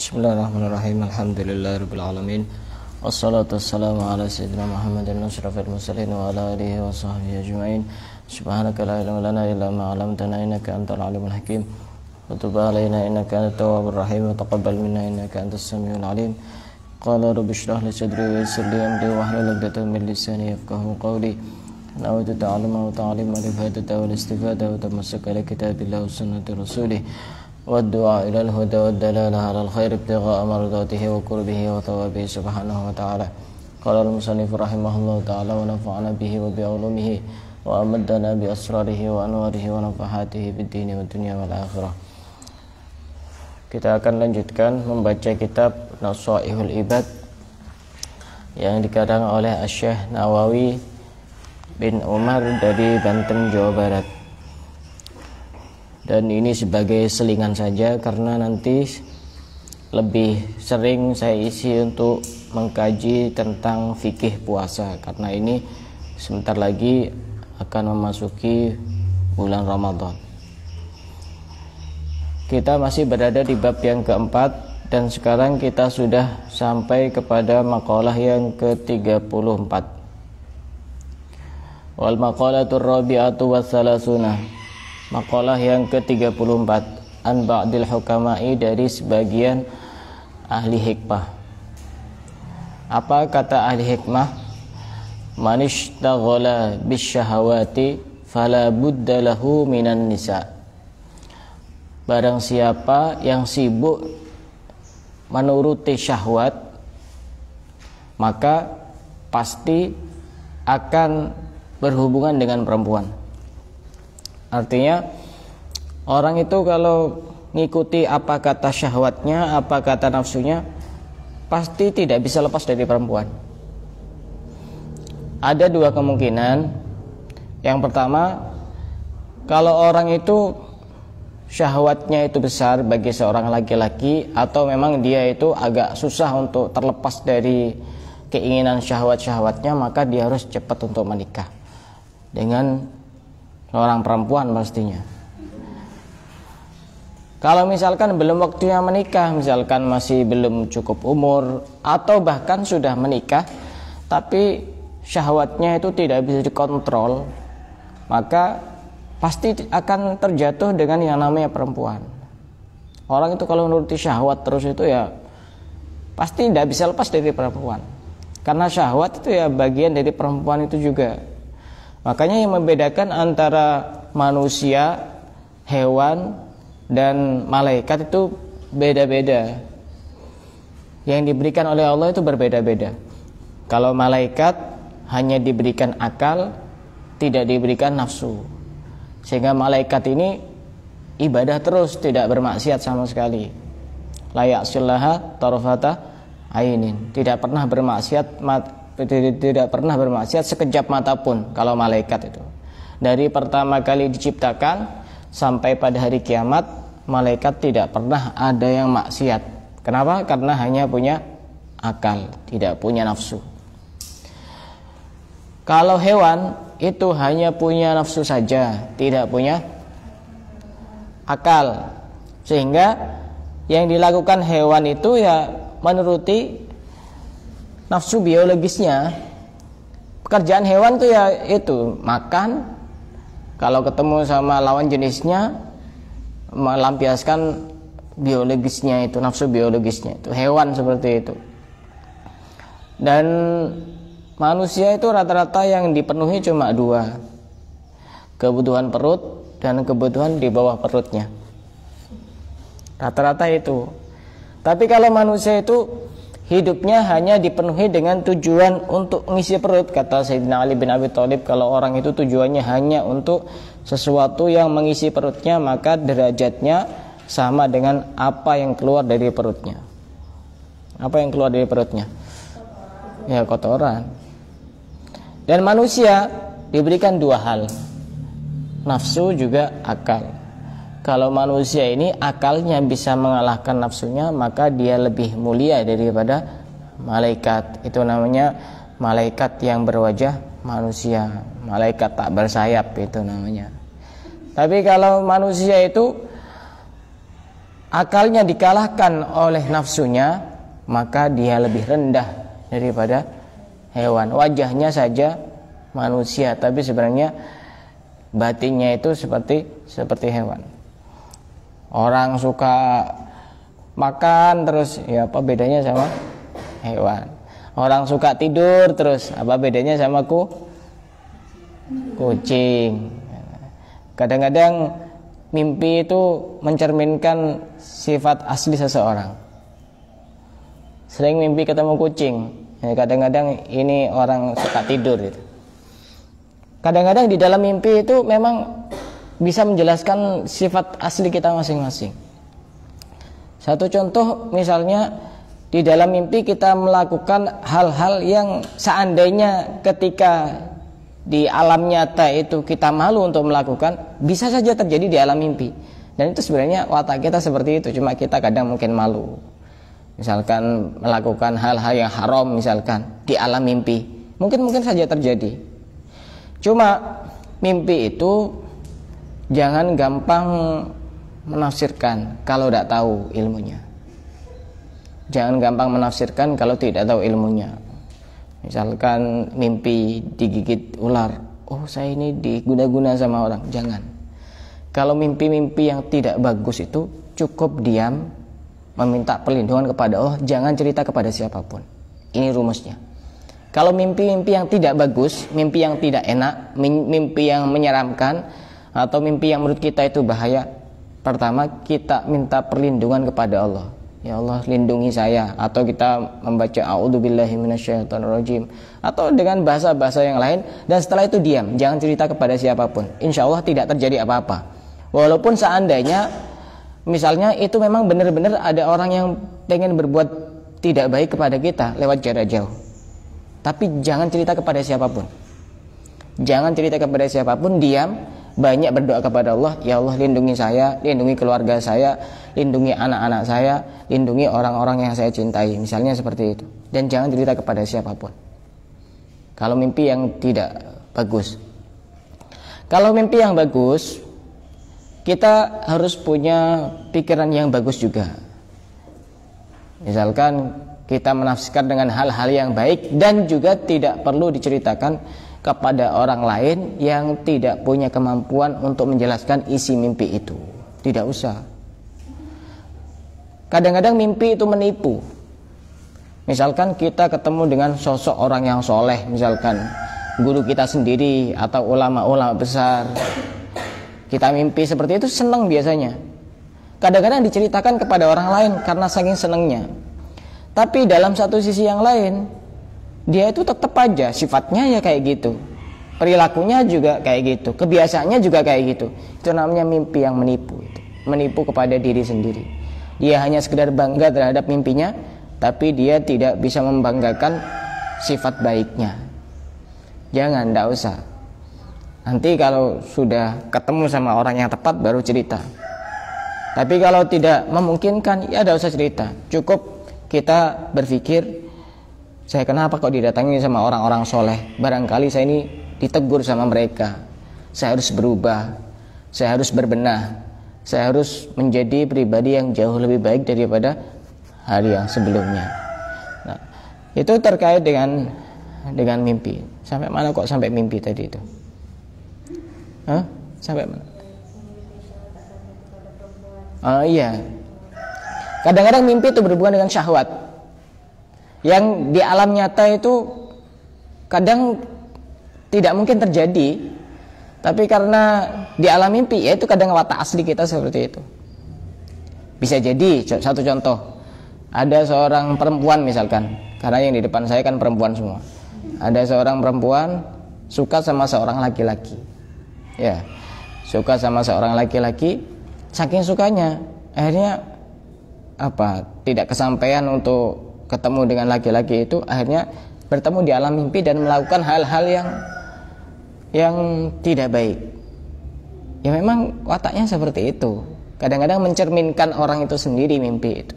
Bismillahirrahmanirrahim. Alhamdulillahirabbil alamin. Wassalatu wassalamu ala sayyidina Muhammadin asyrafil mursalin wa ala alihi wa sahbihi ajma'in. Subhanaka la ilma lana illa ma 'allamtana innaka antal alimul hakim. Wa tub 'alaina innaka antat tawwabur rahim wa taqabbal minna innaka antas samiul alim. Qala rabbi shrah li sadri wa yassir li amri wahlul 'uqdatam min lisani yafqahu qawli. Nawaitu ta'alluma wa ta'allima li fadata wal istifada wa tamassaka li kitabillahi wa sunnati rasulih. والدعاء إلى الهدى والدلالة على الخير ابتغاء مرضاته وقربه وثوابه سبحانه وتعالى. قال المصنف رحمه الله تعالى ونفعنا به وبعلومه وأمدنا بأسراره وأنواره ونفحاته بالدين والدنيا والآخرة. Kita akan lanjutkan membaca kitab Nasaihul Ibad yang dikarang oleh Asy-Syaikh Nawawi bin Umar dari Banten, Jawa Barat. Dan ini sebagai selingan saja karena nanti lebih sering saya isi untuk mengkaji tentang fikih puasa, karena ini sebentar lagi akan memasuki bulan Ramadan. Kita masih berada di bab yang keempat dan sekarang kita sudah sampai kepada maqalah yang ke-34. Wal maqalatur rabi'atu wassalasuna. Maqalah yang ke-34, an ba'dil hukama'i, dari sebagian ahli hikmah. Apa kata ahli hikmah? Man ishtaghala bisyahawati fala budda lahu minan nisa. Barang siapa yang sibuk menuruti syahwat, maka pasti akan berhubungan dengan perempuan. Artinya orang itu kalau ngikuti apa kata syahwatnya, apa kata nafsunya, pasti tidak bisa lepas dari perempuan. Ada dua kemungkinan. Yang pertama, kalau orang itu syahwatnya itu besar bagi seorang laki-laki, atau memang dia itu agak susah untuk terlepas dari keinginan syahwat-syahwatnya, maka dia harus cepat untuk menikah dengan seorang perempuan pastinya. Kalau misalkan belum waktunya menikah, misalkan masih belum cukup umur, atau bahkan sudah menikah tapi syahwatnya itu tidak bisa dikontrol, maka pasti akan terjatuh dengan yang namanya perempuan. Orang itu kalau nuruti syahwat terus itu ya pasti tidak bisa lepas dari perempuan, karena syahwat itu ya bagian dari perempuan itu juga. Makanya yang membedakan antara manusia, hewan, dan malaikat itu beda-beda. Yang diberikan oleh Allah itu berbeda-beda. Kalau malaikat hanya diberikan akal, tidak diberikan nafsu. Sehingga malaikat ini ibadah terus, tidak bermaksiat sama sekali. La ya'sillaha tarfata ainin. Tidak pernah bermaksiat sekejap mata pun kalau malaikat itu. Dari pertama kali diciptakan sampai pada hari kiamat, malaikat tidak pernah ada yang maksiat. Kenapa? Karena hanya punya akal, tidak punya nafsu. Kalau hewan itu hanya punya nafsu saja, tidak punya akal. Sehingga yang dilakukan hewan itu ya menuruti nafsu biologisnya. Pekerjaan hewan tuh ya itu makan, kalau ketemu sama lawan jenisnya melampiaskan biologisnya itu, nafsu biologisnya itu. Hewan seperti itu. Dan manusia itu rata-rata yang dipenuhi cuma dua, kebutuhan perut dan kebutuhan di bawah perutnya. Rata-rata itu. Tapi kalau manusia itu hidupnya hanya dipenuhi dengan tujuan untuk mengisi perut, kata Sayyidina Ali bin Abi Thalib, kalau orang itu tujuannya hanya untuk sesuatu yang mengisi perutnya, maka derajatnya sama dengan apa yang keluar dari perutnya. Apa yang keluar dari perutnya? Ya, kotoran. Dan manusia diberikan dua hal, nafsu juga akal. Kalau manusia ini akalnya bisa mengalahkan nafsunya, maka dia lebih mulia daripada malaikat. Itu namanya malaikat yang berwajah manusia, malaikat tak bersayap itu namanya. Tapi kalau manusia itu akalnya dikalahkan oleh nafsunya, maka dia lebih rendah daripada hewan. Wajahnya saja manusia, tapi sebenarnya batinnya itu seperti hewan. Orang suka makan terus, ya apa bedanya sama hewan? Orang suka tidur terus, apa bedanya sama kucing? Kadang-kadang mimpi itu mencerminkan sifat asli seseorang. Sering mimpi ketemu kucing, kadang-kadang ini orang suka tidur gitu. Kadang-kadang di dalam mimpi itu memang bisa menjelaskan sifat asli kita masing-masing. Satu contoh misalnya, di dalam mimpi kita melakukan hal-hal yang seandainya ketika di alam nyata itu kita malu untuk melakukan, bisa saja terjadi di alam mimpi. Dan itu sebenarnya watak kita seperti itu, cuma kita kadang mungkin malu. Misalkan melakukan hal-hal yang haram misalkan di alam mimpi, mungkin saja terjadi. Cuma mimpi itu jangan gampang menafsirkan kalau tidak tahu ilmunya. Jangan gampang menafsirkan kalau tidak tahu ilmunya. Misalkan mimpi digigit ular, oh saya ini diguna-guna sama orang. Jangan. Kalau mimpi-mimpi yang tidak bagus itu cukup diam, meminta perlindungan kepada Allah, jangan cerita kepada siapapun. Ini rumusnya. Kalau mimpi-mimpi yang tidak bagus, mimpi yang tidak enak, mimpi yang menyeramkan, atau mimpi yang menurut kita itu bahaya, pertama kita minta perlindungan kepada Allah. Ya Allah, lindungi saya. Atau kita membaca a'udzubillahi minasyaitonirrajim, atau dengan bahasa-bahasa yang lain. Dan setelah itu diam, jangan cerita kepada siapapun. Insya Allah tidak terjadi apa-apa. Walaupun seandainya misalnya itu memang benar-benar ada orang yang pengen berbuat tidak baik kepada kita lewat jarak jauh, tapi jangan cerita kepada siapapun. Jangan cerita kepada siapapun, diam, banyak berdoa kepada Allah. Ya Allah, lindungi saya, lindungi keluarga saya, lindungi anak-anak saya, lindungi orang-orang yang saya cintai, misalnya seperti itu. Dan jangan cerita kepada siapapun kalau mimpi yang tidak bagus. Kalau mimpi yang bagus, kita harus punya pikiran yang bagus juga. Misalkan kita menafsirkan dengan hal-hal yang baik, dan juga tidak perlu diceritakan kepada orang lain yang tidak punya kemampuan untuk menjelaskan isi mimpi itu. Tidak usah. Kadang-kadang mimpi itu menipu. Misalkan kita ketemu dengan sosok orang yang soleh, misalkan guru kita sendiri atau ulama-ulama besar. Kita mimpi seperti itu, senang biasanya. Kadang-kadang diceritakan kepada orang lain karena saking senangnya. Tapi dalam satu sisi yang lain, dia itu tetap aja sifatnya ya kayak gitu, perilakunya juga kayak gitu, kebiasaannya juga kayak gitu. Itu namanya mimpi yang menipu. Menipu kepada diri sendiri. Dia hanya sekedar bangga terhadap mimpinya, tapi dia tidak bisa membanggakan sifat baiknya. Jangan, tidak usah. Nanti kalau sudah ketemu sama orang yang tepat baru cerita. Tapi kalau tidak memungkinkan, ya tidak usah cerita. Cukup kita berpikir, saya kenapa kok didatangi sama orang-orang soleh? Barangkali saya ini ditegur sama mereka. Saya harus berubah, saya harus berbenah, saya harus menjadi pribadi yang jauh lebih baik daripada hari yang sebelumnya. Nah, itu terkait dengan mimpi. Sampai mana kok sampai mimpi tadi itu? Sampai mana? Oh iya. Kadang-kadang mimpi itu berhubungan dengan syahwat. Yang di alam nyata itu kadang tidak mungkin terjadi, tapi karena di alam mimpi, ya itu kadang watak asli kita seperti itu. Bisa jadi, satu contoh, ada seorang perempuan misalkan, karena yang di depan saya kan perempuan semua. Ada seorang perempuan suka sama seorang laki-laki, ya, suka sama seorang laki-laki, saking sukanya, akhirnya tidak kesampaian untuk ketemu dengan laki-laki itu, akhirnya bertemu di alam mimpi dan melakukan hal-hal yang tidak baik. Ya memang wataknya seperti itu. Kadang-kadang mencerminkan orang itu sendiri mimpi itu.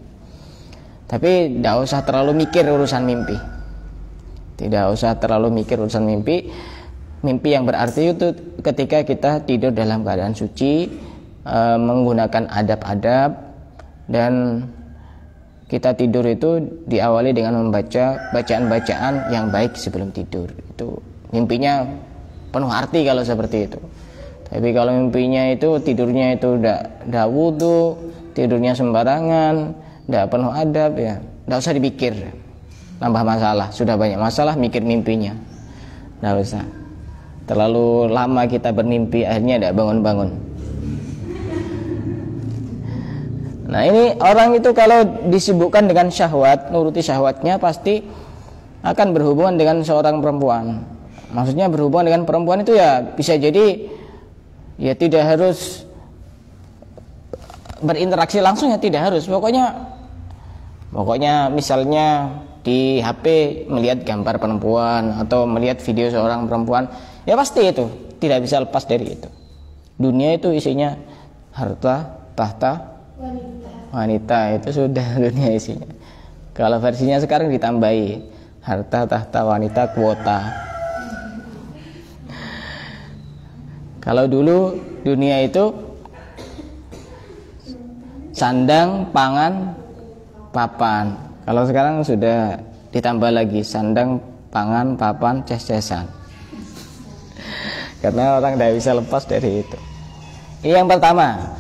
Tapi tidak usah terlalu mikir urusan mimpi. Tidak usah terlalu mikir urusan mimpi. Mimpi yang berarti itu ketika kita tidur dalam keadaan suci, menggunakan adab-adab, Dan kita tidur itu diawali dengan membaca bacaan-bacaan yang baik sebelum tidur. Itu mimpinya penuh arti kalau seperti itu. Tapi kalau mimpinya itu tidurnya itu udah wudu, tidurnya sembarangan, udah penuh adab, ya nggak usah dipikir, nambah masalah. Sudah banyak masalah mikir mimpinya, nggak usah. Terlalu lama kita bermimpi, akhirnya tidak bangun-bangun. Nah ini orang itu kalau disibukkan dengan syahwat, nuruti syahwatnya, pasti akan berhubungan dengan seorang perempuan. Maksudnya berhubungan dengan perempuan itu ya bisa jadi ya tidak harus berinteraksi langsung, ya tidak harus. Pokoknya misalnya di HP melihat gambar perempuan atau melihat video seorang perempuan, ya pasti itu tidak bisa lepas dari itu. Dunia itu isinya harta, tahta, wanita, itu sudah dunia isinya. Kalau versinya sekarang ditambahi harta, tahta, wanita, kuota. Kalau dulu dunia itu sandang, pangan, papan. Kalau sekarang sudah ditambah lagi sandang, pangan, papan, ces-cesan. Karena orang tidak bisa lepas dari itu. Ini yang pertama,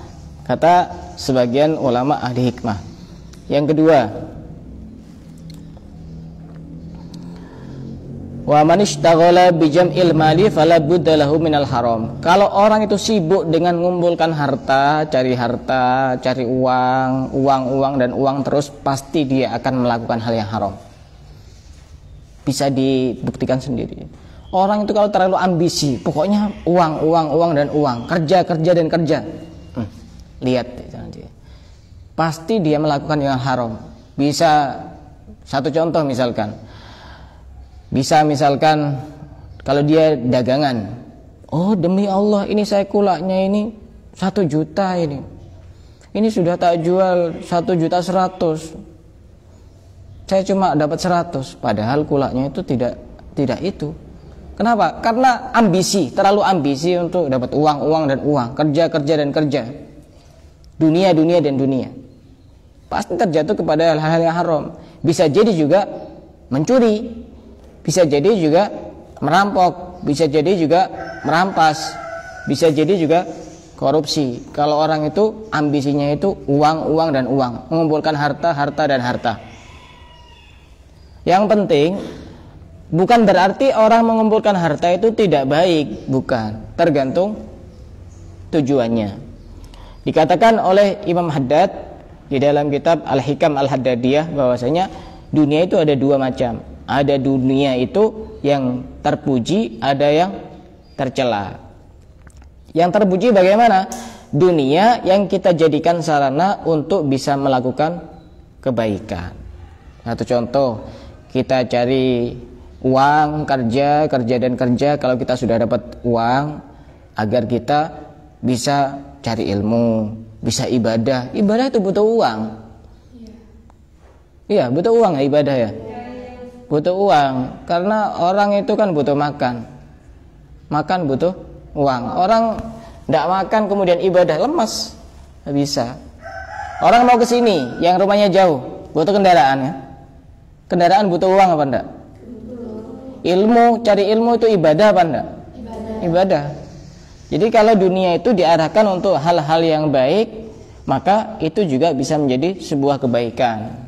kata sebagian ulama ahli hikmah. Yang kedua, wa man ishtaghala bi jam'il mali fala budda lahu minal haram. Kalau orang itu sibuk dengan mengumpulkan harta, cari uang dan uang terus, pasti dia akan melakukan hal yang haram. Bisa dibuktikan sendiri. Orang itu kalau terlalu ambisi, pokoknya uang dan uang, kerja dan kerja. Lihat nanti, pasti dia melakukan yang haram. Bisa, satu contoh misalkan, kalau dia dagangan, oh demi Allah ini saya kulaknya ini 1 juta ini sudah tak jual 1.100.000, saya cuma dapat 100, padahal kulaknya itu tidak itu. Kenapa? Karena ambisi, terlalu ambisi untuk dapat uang dan uang, kerja dan kerja. Dunia dan dunia, pasti terjatuh kepada hal-hal yang haram. Bisa jadi juga mencuri, bisa jadi juga merampok, bisa jadi juga merampas, bisa jadi juga korupsi. Kalau orang itu ambisinya itu uang dan uang, mengumpulkan harta dan harta. Yang penting bukan berarti orang mengumpulkan harta itu tidak baik, bukan. Tergantung tujuannya. Dikatakan oleh Imam Haddad di dalam kitab Al-Hikam Al-Haddadiyah bahwasanya dunia itu ada 2 macam. Ada dunia itu yang terpuji, ada yang tercela. Yang terpuji bagaimana? Dunia yang kita jadikan sarana untuk bisa melakukan kebaikan. Satu contoh, kita cari uang, kerja dan kerja. Kalau kita sudah dapat uang, agar kita bisa cari ilmu, bisa ibadah. Ibadah itu butuh uang. Iya, butuh uang ya ibadah ya. Butuh uang, karena orang itu kan butuh makan butuh uang. Orang tidak makan kemudian ibadah, lemas, tidak bisa. Orang mau ke sini yang rumahnya jauh, butuh kendaraan ya. Kendaraan butuh uang apa enggak? Ilmu, cari ilmu itu ibadah apa enggak? Ibadah. Jadi kalau dunia itu diarahkan untuk hal-hal yang baik, maka itu juga bisa menjadi sebuah kebaikan.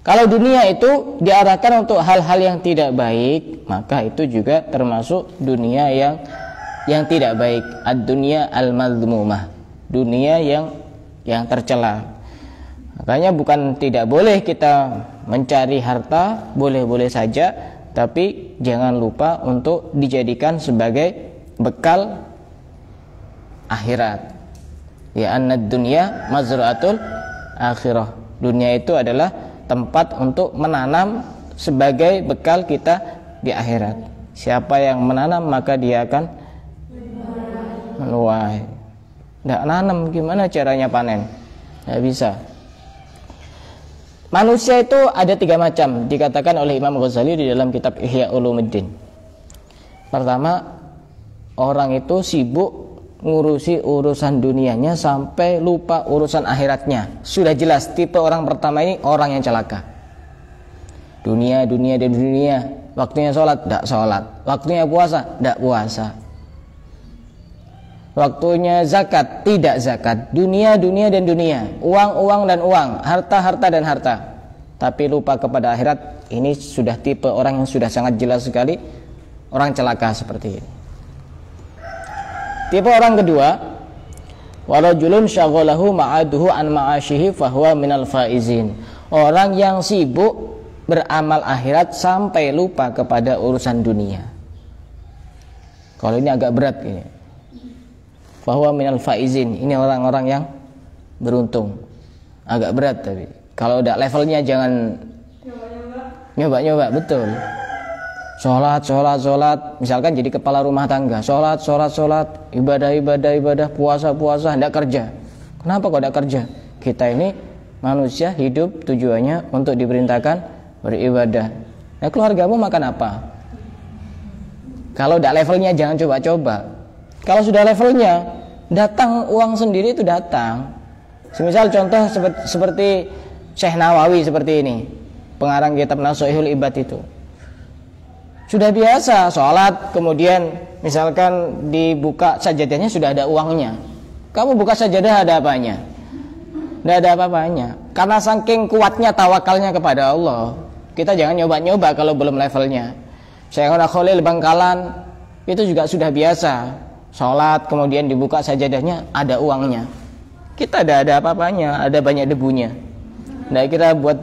Kalau dunia itu diarahkan untuk hal-hal yang tidak baik, maka itu juga termasuk dunia yang tidak baik. Ad-dunya al-madhmumah, dunia yang tercela. Makanya bukan tidak boleh kita mencari harta, boleh-boleh saja, tapi jangan lupa untuk dijadikan sebagai bekal akhirat. Ya annad dunya mazra'atul akhirah. Dunia itu adalah tempat untuk menanam sebagai bekal kita di akhirat. Siapa yang menanam maka dia akan menuai. Nggak nanam gimana caranya panen? Nggak bisa. Manusia itu ada 3 macam, dikatakan oleh Imam Ghazali di dalam kitab Ihya Ulumuddin. Pertama, orang itu sibuk ngurusi urusan dunianya sampai lupa urusan akhiratnya. Sudah jelas tipe orang pertama ini orang yang celaka. Dunia dan dunia. Waktunya sholat, tidak sholat. Waktunya puasa, tidak puasa. Waktunya zakat, tidak zakat. Dunia dan dunia. Uang dan uang. Harta dan harta. Tapi lupa kepada akhirat. Ini sudah tipe orang yang sudah sangat jelas sekali orang celaka seperti ini. Tipe orang kedua, warajulun syaghalahu ma'aduhu an ma'asyihi fahuwa minal faizin. Orang yang sibuk beramal akhirat sampai lupa kepada urusan dunia. Kalau ini agak berat ini. Fahuwa minal faizin. Ini orang-orang yang beruntung. Agak berat tapi. Kalau udah levelnya jangan nyoba-nyoba, betul. Sholat, misalkan jadi kepala rumah tangga, sholat, ibadah, puasa, tidak kerja. Kenapa kok tidak kerja? Kita ini manusia hidup tujuannya untuk diperintahkan beribadah. Nah, keluargamu makan apa? Kalau tidak levelnya jangan coba-coba. Kalau sudah levelnya, datang uang sendiri itu datang. Semisal contoh seperti Syekh Nawawi seperti ini, pengarang kitab Nasuhul Ibad itu. Sudah biasa sholat, kemudian misalkan dibuka sajadahnya sudah ada uangnya. Kamu buka sajadah ada apanya? Tidak ada apa-apanya. Karena saking kuatnya tawakalnya kepada Allah. Kita jangan nyoba-nyoba kalau belum levelnya. Syekhuna Khalil Bangkalan itu juga sudah biasa. Sholat, kemudian dibuka sajadahnya ada uangnya. Kita tidak ada apa-apanya, ada banyak debunya. Nah, kita buat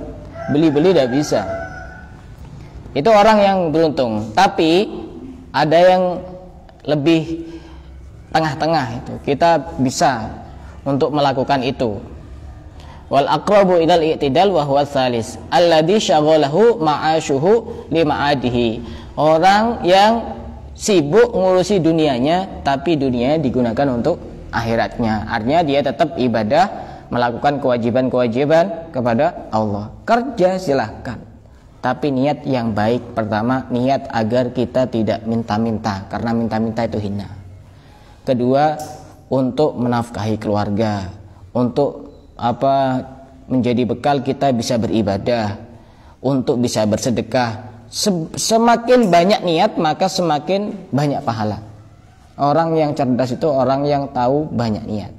beli-beli tidak bisa. Itu orang yang beruntung. Tapi ada yang lebih tengah-tengah itu. Kita bisa untuk melakukan itu. Wal aqrabu ilal i'tidal wa huwa tsalis alladzi syaghalahu ma'ashuhu li ma'adihi. Orang yang sibuk ngurusi dunianya tapi dunianya digunakan untuk akhiratnya. Artinya dia tetap ibadah, melakukan kewajiban-kewajiban kepada Allah. Kerja silahkan. Tapi niat yang baik. Pertama, niat agar kita tidak minta-minta, karena minta-minta itu hina. Kedua, untuk menafkahi keluarga, untuk menjadi bekal kita bisa beribadah, untuk bisa bersedekah. Semakin banyak niat maka semakin banyak pahala. Orang yang cerdas itu orang yang tahu banyak niat.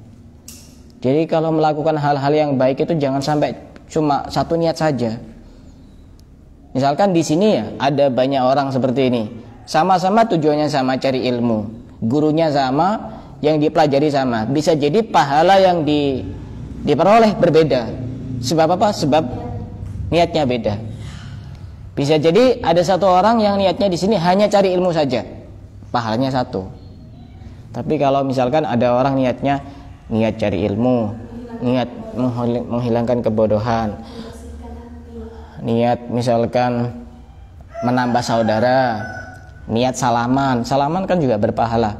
Jadi kalau melakukan hal-hal yang baik itu jangan sampai cuma satu niat saja. Misalkan di sini ya ada banyak orang seperti ini, sama-sama tujuannya sama, cari ilmu, gurunya sama, yang dipelajari sama. Bisa jadi pahala yang diperoleh berbeda. Sebab apa? Sebab niatnya beda. Bisa jadi ada satu orang yang niatnya di sini hanya cari ilmu saja, pahalanya satu. Tapi kalau misalkan ada orang niatnya niat cari ilmu, niat menghilangkan kebodohan, niat misalkan menambah saudara, niat salaman kan juga berpahala.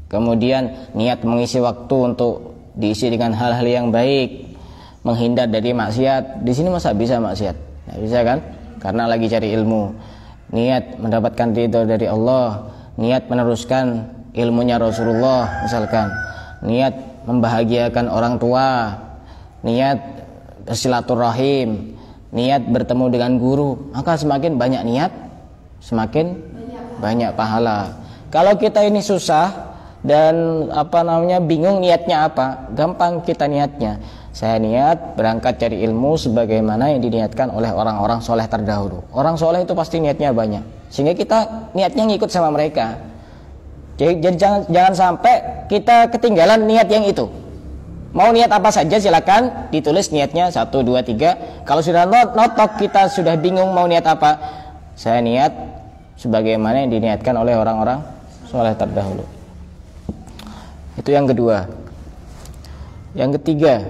Kemudian niat mengisi waktu untuk diisi dengan hal-hal yang baik, menghindar dari maksiat. Di sini masa bisa maksiat? Nggak bisa kan? Karena lagi cari ilmu. Niat mendapatkan ridho dari Allah, niat meneruskan ilmunya Rasulullah misalkan, niat membahagiakan orang tua, niat bersilaturahim, niat bertemu dengan guru. Maka semakin banyak niat, semakin banyak pahala. Kalau kita ini susah dan bingung niatnya apa, gampang kita niatnya. Saya niat berangkat cari ilmu sebagaimana yang diniatkan oleh orang-orang soleh terdahulu. Orang soleh itu pasti niatnya banyak, sehingga kita niatnya ngikut sama mereka. Jadi jangan sampai kita ketinggalan niat yang itu. Mau niat apa saja silakan ditulis niatnya 1, 2, 3. Kalau sudah notok kita sudah bingung mau niat apa, saya niat sebagaimana yang diniatkan oleh orang-orang soleh terdahulu. Itu yang kedua. Yang ketiga,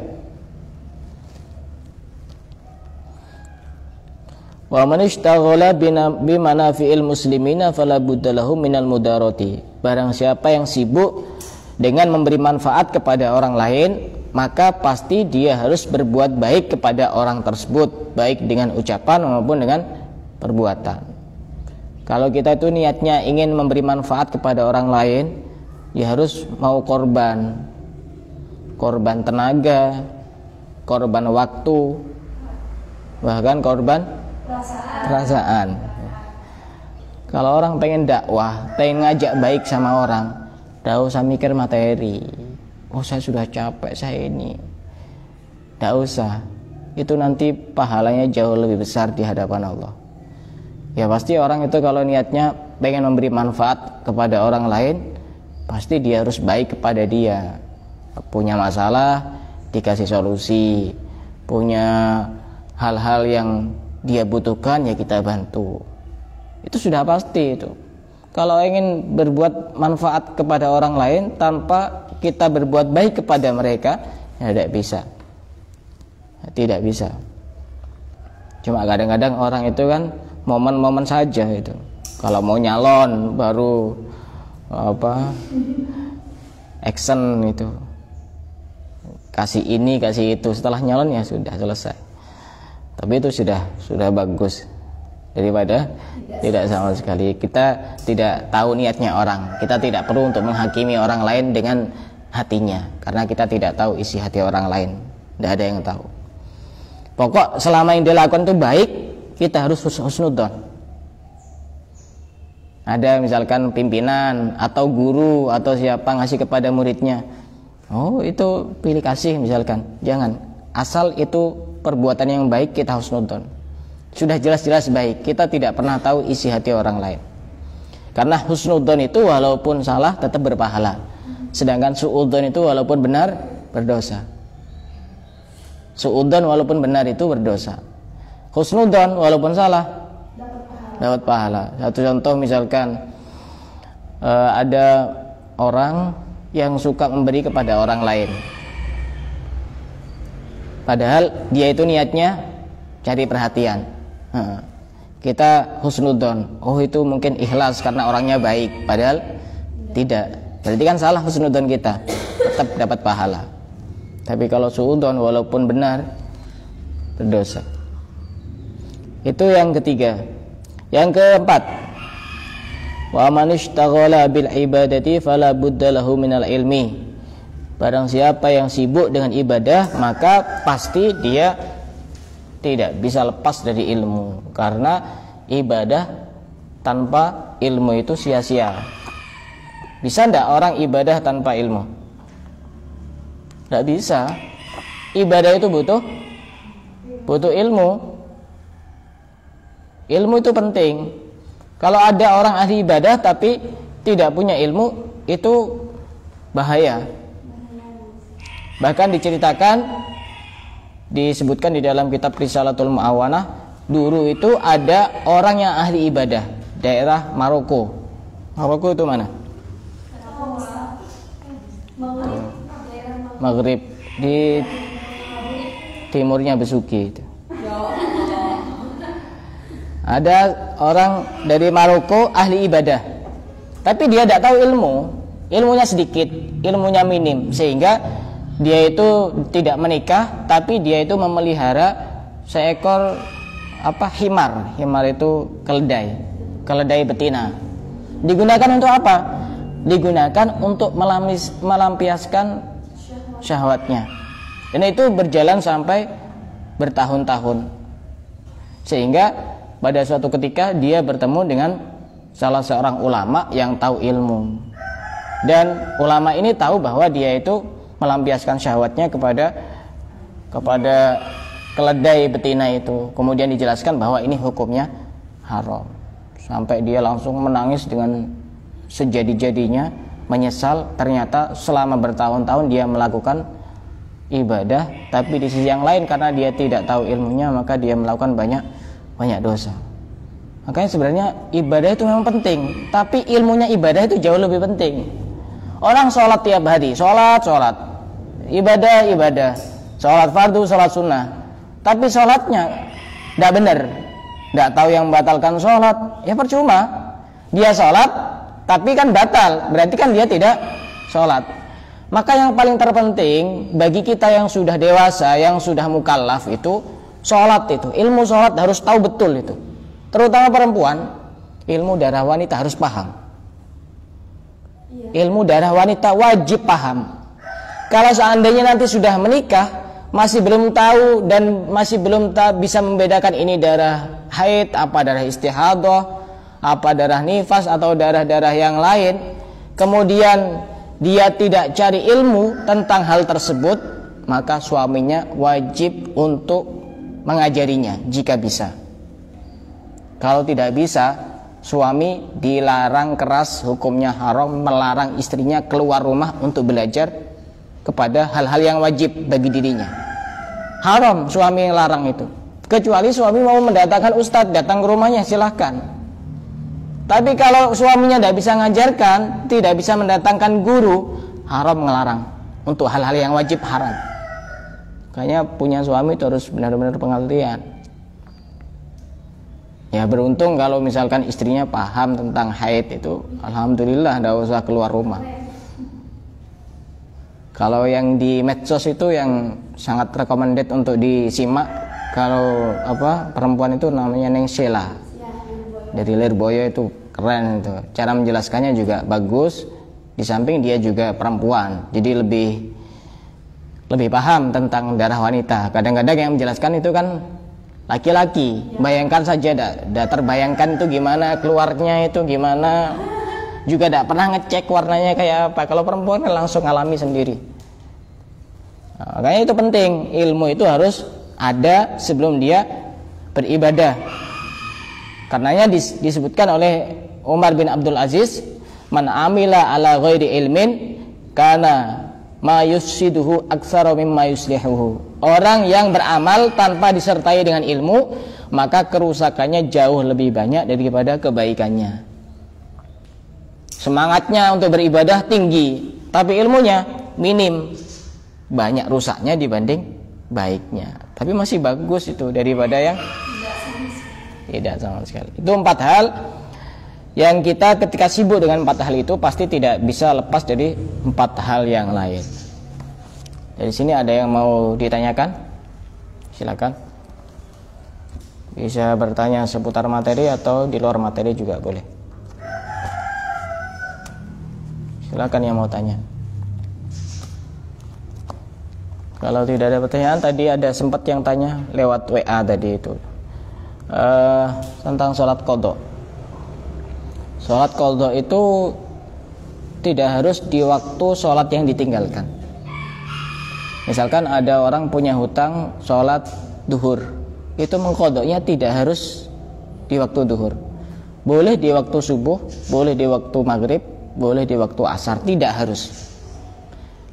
wa man ishtaghala bimanafi'il muslimina fala budda lahu minal mudarati. Barang siapa yang sibuk dengan memberi manfaat kepada orang lain, maka pasti dia harus berbuat baik kepada orang tersebut, baik dengan ucapan maupun dengan perbuatan. Kalau kita itu niatnya ingin memberi manfaat kepada orang lain, dia harus mau korban tenaga, korban waktu, bahkan korban perasaan. Kalau orang pengen dakwah, pengen ngajak baik sama orang, tidak usah mikir materi. Oh, saya sudah capek saya ini. Tidak usah. Itu nanti pahalanya jauh lebih besar di hadapan Allah. Ya pasti orang itu kalau niatnya pengen memberi manfaat kepada orang lain, pasti dia harus baik kepada dia. Punya masalah, dikasih solusi. Punya hal-hal yang dia butuhkan, ya kita bantu. Itu sudah pasti itu. Kalau ingin berbuat manfaat kepada orang lain tanpa kita berbuat baik kepada mereka, ya tidak bisa. Tidak bisa. Cuma kadang-kadang orang itu kan momen-momen saja itu. Kalau mau nyalon baru action itu. Kasih ini, kasih itu. Setelah nyalon ya sudah selesai. Tapi itu sudah bagus daripada tidak sama sekali. Kita tidak tahu niatnya orang. Kita tidak perlu untuk menghakimi orang lain dengan hatinya, karena kita tidak tahu isi hati orang lain. Tidak ada yang tahu. Pokok selama yang dia lakukan itu baik, kita harus husnudzon. Ada misalkan pimpinan atau guru atau siapa ngasih kepada muridnya, oh itu pilih kasih misalkan. Jangan. Asal itu perbuatan yang baik, kita husnudzon. Sudah jelas-jelas baik, kita tidak pernah tahu isi hati orang lain. Karena husnudzon itu walaupun salah tetap berpahala, sedangkan suudzon itu walaupun benar berdosa. Suudzon walaupun benar itu berdosa. Husnudzon walaupun salah dapat pahala. Satu contoh misalkan ada orang yang suka memberi kepada orang lain, padahal dia itu niatnya cari perhatian. Kita husnudzon, oh itu mungkin ikhlas karena orangnya baik, padahal tidak. Berarti kan salah husnudzon kita, tetap dapat pahala. Tapi kalau suudzon walaupun benar berdosa. Itu yang ketiga. Yang keempat, wa man ishtaghala bil ibadati fala budda lahu minal ilmi. Barang siapa yang sibuk dengan ibadah, maka pasti dia tidak bisa lepas dari ilmu, karena ibadah tanpa ilmu itu sia-sia. Bisa enggak orang ibadah tanpa ilmu? Tidak bisa. Ibadah itu butuh ilmu. Ilmu itu penting. Kalau ada orang ahli ibadah tapi tidak punya ilmu, itu bahaya. Bahkan disebutkan di dalam kitab Risalatul Mu'awanah, dulu itu ada orang yang ahli ibadah, daerah Maroko. Maroko itu mana? Maghrib, di timurnya Besuki itu. Ada orang dari Maroko ahli ibadah, tapi dia tidak tahu ilmunya sedikit, ilmunya minim, sehingga dia itu tidak menikah, tapi dia itu memelihara seekor himar. Himar itu keledai betina. Digunakan untuk apa? Digunakan untuk melampiaskan syahwatnya. Dan itu berjalan sampai bertahun-tahun. Sehingga pada suatu ketika dia bertemu dengan salah seorang ulama yang tahu ilmu. Dan ulama ini tahu bahwa dia itu melampiaskan syahwatnya kepada keledai betina itu. Kemudian dijelaskan bahwa ini hukumnya haram. Sampai dia langsung menangis dengan sejadi-jadinya, menyesal. Ternyata selama bertahun-tahun dia melakukan ibadah, tapi di sisi yang lain karena dia tidak tahu ilmunya, maka dia melakukan banyak dosa. Makanya sebenarnya ibadah itu memang penting, tapi ilmunya ibadah itu jauh lebih penting. Orang sholat tiap hari, sholat, ibadah, sholat fardu, sholat sunnah, tapi sholatnya tidak benar, tidak tahu yang membatalkan sholat, ya percuma. Dia sholat, tapi kan batal, berarti kan dia tidak sholat. Maka yang paling terpenting bagi kita yang sudah dewasa, yang sudah mukallaf itu sholat itu, ilmu sholat harus tahu betul itu. Terutama perempuan, ilmu darah wanita harus paham. Ilmu darah wanita wajib paham. Kalau seandainya nanti sudah menikah masih belum tahu dan masih belum bisa membedakan ini darah haid, apa darah istihadah, apa darah nifas atau darah-darah yang lain, kemudian dia tidak cari ilmu tentang hal tersebut, maka suaminya wajib untuk mengajarinya jika bisa. Kalau tidak bisa, suami dilarang keras, hukumnya haram melarang istrinya keluar rumah untuk belajar kepada hal-hal yang wajib bagi dirinya. Haram suami yang larang itu. Kecuali suami mau mendatangkan ustadz datang ke rumahnya, silahkan. Tapi kalau suaminya tidak bisa mengajarkan, tidak bisa mendatangkan guru, haram melarang untuk hal-hal yang wajib, haram. Makanya punya suami itu harus benar-benar pengertian. Ya beruntung kalau misalkan istrinya paham tentang haid itu, alhamdulillah tidak usah keluar rumah. Kalau yang di medsos itu yang sangat recommended untuk disimak, kalau perempuan itu namanya Neng Sheila dari Lirboyo, itu keren itu. Cara menjelaskannya juga bagus. Di samping dia juga perempuan, jadi lebih paham tentang darah wanita. Kadang-kadang yang menjelaskan itu kan laki-laki. Bayangkan saja, tidak terbayangkan itu gimana keluarnya, itu gimana, juga tidak pernah ngecek warnanya kayak apa. Kalau perempuan kan langsung alami sendiri. Nah, makanya itu penting, ilmu itu harus ada sebelum dia beribadah. Karenanya disebutkan oleh Umar bin Abdul Aziz, man amila ala ghairi ilmin kana ma yufsiduhu aktsara mimma yuslihuhu. Orang yang beramal tanpa disertai dengan ilmu, maka kerusakannya jauh lebih banyak daripada kebaikannya. Semangatnya untuk beribadah tinggi, tapi ilmunya minim, banyak rusaknya dibanding baiknya. Tapi masih bagus itu daripada yang tidak sama sekali. Itu 4 hal yang kita ketika sibuk dengan 4 hal itu pasti tidak bisa lepas dari 4 hal yang lain. Dari sini ada yang mau ditanyakan? Silakan. Bisa bertanya seputar materi atau di luar materi juga boleh. Silakan yang mau tanya. Kalau tidak ada pertanyaan, tadi ada sempat yang tanya lewat WA tadi itu tentang sholat qadha. Sholat qadha itu tidak harus di waktu sholat yang ditinggalkan. Misalkan ada orang punya hutang sholat duhur, itu mengqadhanya tidak harus di waktu duhur. Boleh di waktu subuh, boleh di waktu maghrib, boleh di waktu asar, tidak harus.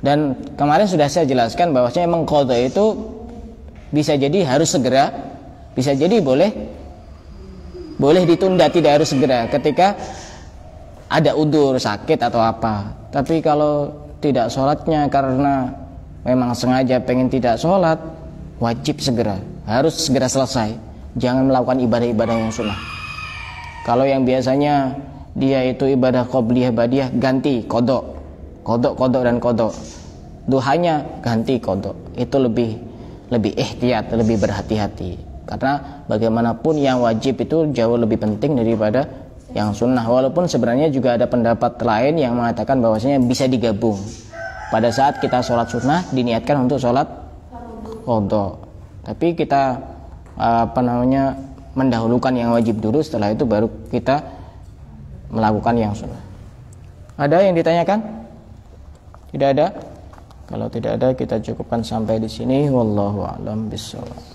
Dan kemarin sudah saya jelaskan bahwasanya mengqadha itu bisa jadi harus segera, bisa jadi boleh ditunda, tidak harus segera ketika ada udzur sakit atau apa. Tapi kalau tidak sholatnya karena memang sengaja pengen tidak sholat, wajib segera, harus segera selesai. Jangan melakukan ibadah-ibadah yang sunnah. Kalau yang biasanya dia itu ibadah qobliyah badiah, ganti qadha, dan qadha. Duhanya ganti qadha. Itu lebih ihtiyat, lebih berhati-hati. Karena bagaimanapun yang wajib itu jauh lebih penting daripada yang sunnah. Walaupun sebenarnya juga ada pendapat lain yang mengatakan bahwasanya bisa digabung. Pada saat kita sholat sunnah diniatkan untuk sholat qadha. Tapi kita mendahulukan yang wajib dulu, setelah itu baru kita melakukan yang sunnah. Ada yang ditanyakan? Tidak ada? Kalau tidak ada kita cukupkan sampai di sini. Wallahu a'lam bishawab.